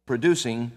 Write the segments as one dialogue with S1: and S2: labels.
S1: producing.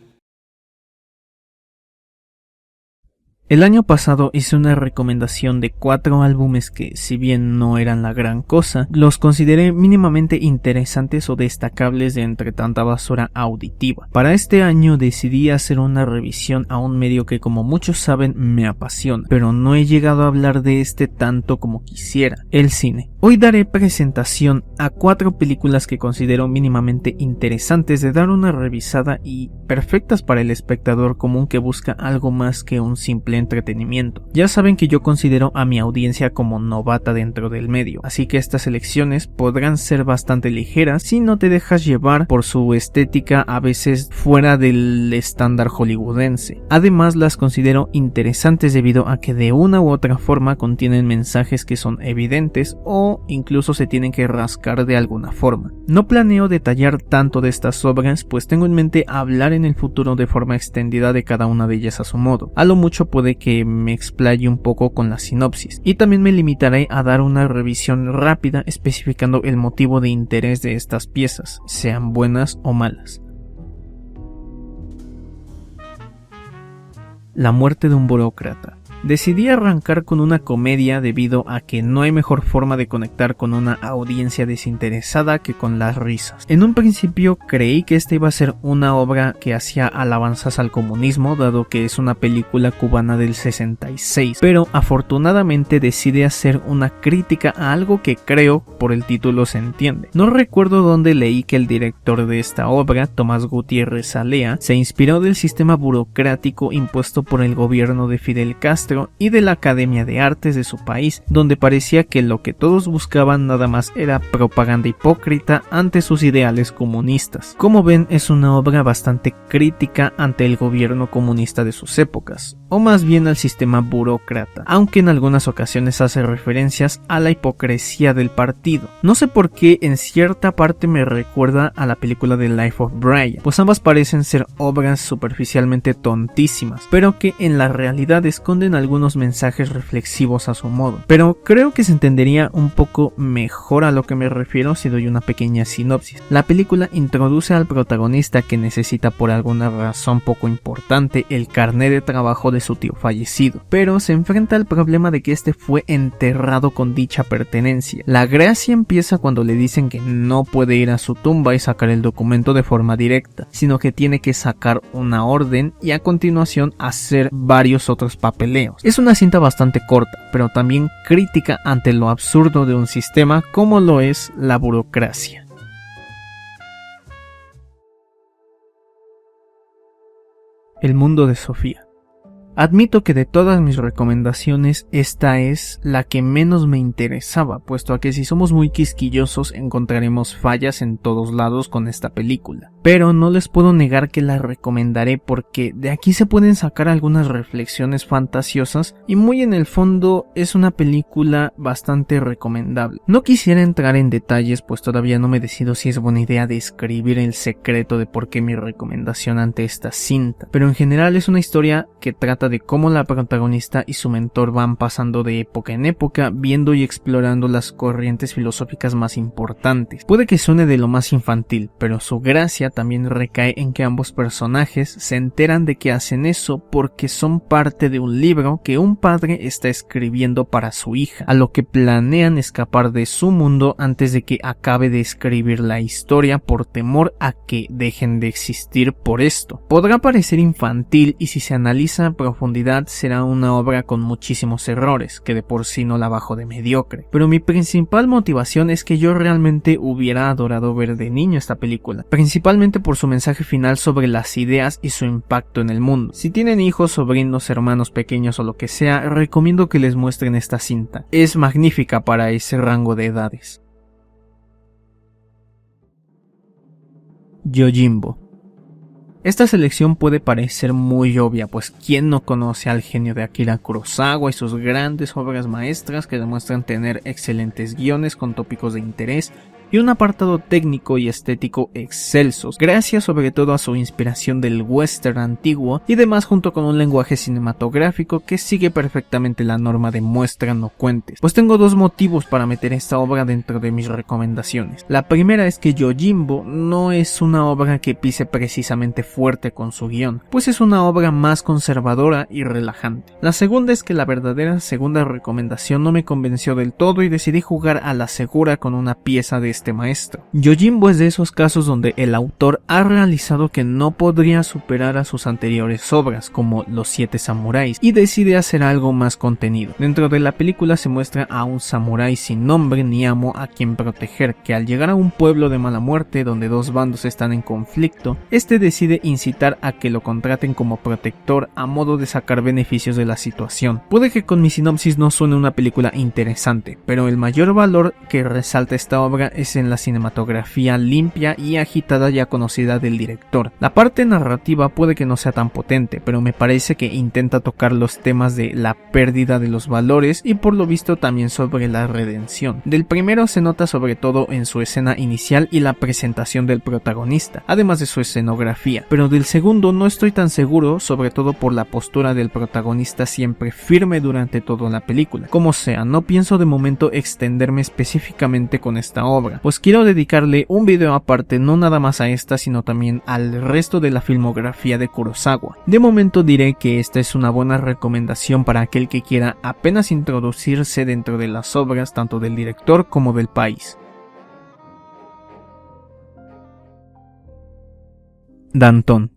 S2: El año pasado hice una recomendación de 4 álbumes que, si bien no eran la gran cosa, los consideré mínimamente interesantes o destacables de entre tanta basura auditiva. Para este año decidí hacer una revisión a un medio que, como muchos saben, me apasiona, pero no he llegado a hablar de este tanto como quisiera: el cine. Hoy daré presentación a 4 películas que considero mínimamente interesantes de dar una revisada y perfectas para el espectador común que busca algo más que un simple entretenimiento. Ya saben que yo considero a mi audiencia como novata dentro del medio, así que estas selecciones podrán ser bastante ligeras si no te dejas llevar por su estética a veces fuera del estándar hollywoodense. Además, las considero interesantes debido a que de una u otra forma contienen mensajes que son evidentes o incluso se tienen que rascar de alguna forma. No planeo detallar tanto de estas obras, pues tengo en mente hablar en el futuro de forma extendida de cada una de ellas a su modo. A lo mucho puede que me explaye un poco con la sinopsis, y también me limitaré a dar una revisión rápida especificando el motivo de interés de estas piezas, sean buenas o malas. La muerte de un burócrata. Decidí arrancar con una comedia debido a que no hay mejor forma de conectar con una audiencia desinteresada que con las risas. En un principio creí que esta iba a ser una obra que hacía alabanzas al comunismo, dado que es una película cubana del 66, pero afortunadamente decidí hacer una crítica a algo que creo por el título se entiende. No recuerdo dónde leí que el director de esta obra, Tomás Gutiérrez Alea, se inspiró del sistema burocrático impuesto por el gobierno de Fidel Castro y de la Academia de Artes de su país, donde parecía que lo que todos buscaban nada más era propaganda hipócrita ante sus ideales comunistas. Como ven, es una obra bastante crítica ante el gobierno comunista de sus épocas, o más bien al sistema burócrata, aunque en algunas ocasiones hace referencias a la hipocresía del partido. No sé por qué en cierta parte me recuerda a la película The Life of Brian, pues ambas parecen ser obras superficialmente tontísimas, pero que en la realidad esconden algunos mensajes reflexivos a su modo. Pero creo que se entendería un poco mejor a lo que me refiero si doy una pequeña sinopsis. La película introduce al protagonista que necesita por alguna razón poco importante el carné de trabajo de su tío fallecido, pero se enfrenta al problema de que este fue enterrado con dicha pertenencia. La gracia empieza cuando le dicen que no puede ir a su tumba y sacar el documento de forma directa, sino que tiene que sacar una orden y a continuación hacer varios otros papeleos. Es una cinta bastante corta, pero también crítica ante lo absurdo de un sistema como lo es la burocracia. El mundo de Sofía. Admito que de todas mis recomendaciones esta es la que menos me interesaba, puesto a que si somos muy quisquillosos encontraremos fallas en todos lados con esta película. Pero no les puedo negar que la recomendaré porque de aquí se pueden sacar algunas reflexiones fantasiosas y muy en el fondo es una película bastante recomendable. No quisiera entrar en detalles pues todavía no me decido si es buena idea describir el secreto de por qué mi recomendación ante esta cinta, pero en general es una historia que trata de cómo la protagonista y su mentor van pasando de época en época, viendo y explorando las corrientes filosóficas más importantes. Puede que suene de lo más infantil, pero su gracia también recae en que ambos personajes se enteran de que hacen eso porque son parte de un libro que un padre está escribiendo para su hija, a lo que planean escapar de su mundo antes de que acabe de escribir la historia por temor a que dejen de existir por esto. Podrá parecer infantil y si se analiza a profundidad será una obra con muchísimos errores, que de por sí no la bajo de mediocre, pero mi principal motivación es que yo realmente hubiera adorado ver de niño esta película, principalmente por su mensaje final sobre las ideas y su impacto en el mundo. Si tienen hijos, sobrinos, hermanos pequeños o lo que sea, recomiendo que les muestren esta cinta, es magnífica para ese rango de edades. Yojimbo. Esta selección puede parecer muy obvia, pues ¿quién no conoce al genio de Akira Kurosawa y sus grandes obras maestras que demuestran tener excelentes guiones con tópicos de interés y un apartado técnico y estético excelsos, gracias sobre todo a su inspiración del western antiguo y demás, junto con un lenguaje cinematográfico que sigue perfectamente la norma de muestra no cuentes. Pues tengo dos motivos para meter esta obra dentro de mis recomendaciones. La primera es que Yojimbo no es una obra que pise precisamente fuerte con su guión, pues es una obra más conservadora y relajante. La segunda es que la verdadera segunda recomendación no me convenció del todo y decidí jugar a la segura con una pieza de este maestro. Yojimbo es de esos casos donde el autor ha realizado que no podría superar a sus anteriores obras, como Los 7 Samuráis, y decide hacer algo más contenido. Dentro de la película se muestra a un samurái sin nombre ni amo a quien proteger, que al llegar a un pueblo de mala muerte donde dos bandos están en conflicto, este decide incitar a que lo contraten como protector a modo de sacar beneficios de la situación. Puede que con mi sinopsis no suene una película interesante, pero el mayor valor que resalta esta obra es en la cinematografía limpia y agitada ya conocida del director. La parte narrativa puede que no sea tan potente, pero me parece que intenta tocar los temas de la pérdida de los valores y por lo visto también sobre la redención. Del primero se nota sobre todo en su escena inicial y la presentación del protagonista, además de su escenografía, pero del segundo no estoy tan seguro, sobre todo por la postura del protagonista siempre firme durante toda la película. Como sea, no pienso de momento extenderme específicamente con esta obra, pues quiero dedicarle un video aparte no nada más a esta, sino también al resto de la filmografía de Kurosawa. De momento diré que esta es una buena recomendación para aquel que quiera apenas introducirse dentro de las obras tanto del director como del país. Danton.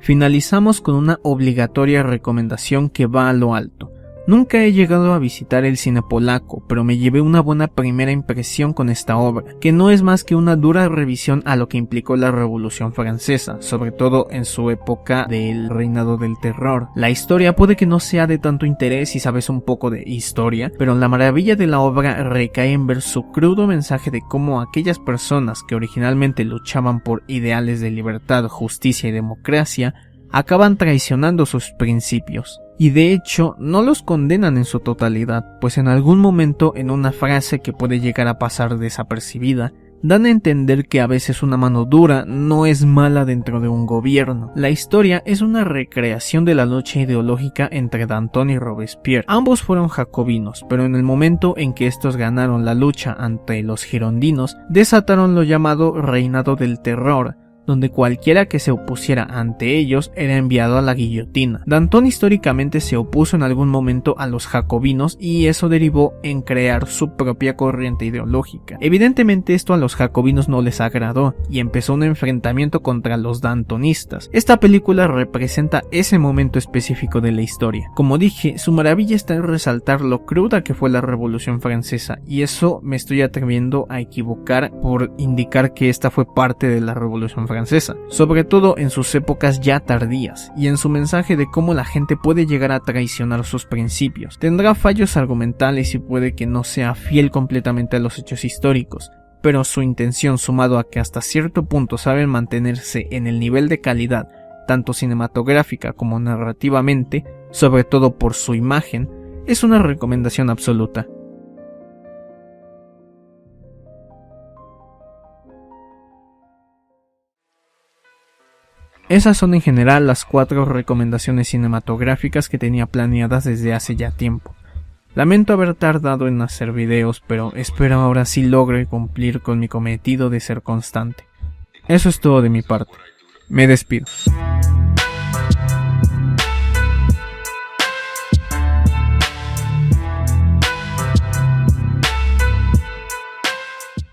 S2: Finalizamos con una obligatoria recomendación que va a lo alto. Nunca he llegado a visitar el cine polaco, pero me llevé una buena primera impresión con esta obra, que no es más que una dura revisión a lo que implicó la Revolución Francesa, sobre todo en su época del reinado del terror. La historia puede que no sea de tanto interés si sabes un poco de historia, pero la maravilla de la obra recae en ver su crudo mensaje de cómo aquellas personas que originalmente luchaban por ideales de libertad, justicia y democracia, acaban traicionando sus principios. Y de hecho no los condenan en su totalidad, pues en algún momento en una frase que puede llegar a pasar desapercibida, dan a entender que a veces una mano dura no es mala dentro de un gobierno. La historia es una recreación de la lucha ideológica entre Danton y Robespierre. Ambos fueron jacobinos, pero en el momento en que estos ganaron la lucha ante los girondinos, desataron lo llamado Reinado del Terror, donde cualquiera que se opusiera ante ellos era enviado a la guillotina. Danton históricamente se opuso en algún momento a los jacobinos y eso derivó en crear su propia corriente ideológica. Evidentemente esto a los jacobinos no les agradó y empezó un enfrentamiento contra los dantonistas. Esta película representa ese momento específico de la historia. Como dije, su maravilla está en resaltar lo cruda que fue la Revolución Francesa, y eso me estoy atreviendo a equivocar por indicar que esta fue parte de la Revolución Francesa, sobre todo en sus épocas ya tardías, y en su mensaje de cómo la gente puede llegar a traicionar sus principios. Tendrá fallos argumentales y puede que no sea fiel completamente a los hechos históricos, pero su intención, sumado a que hasta cierto punto saben mantenerse en el nivel de calidad, tanto cinematográfica como narrativamente, sobre todo por su imagen, es una recomendación absoluta. Esas son en general las 4 recomendaciones cinematográficas que tenía planeadas desde hace ya tiempo. Lamento haber tardado en hacer videos, pero espero ahora sí logre cumplir con mi cometido de ser constante. Eso es todo de mi parte. Me despido.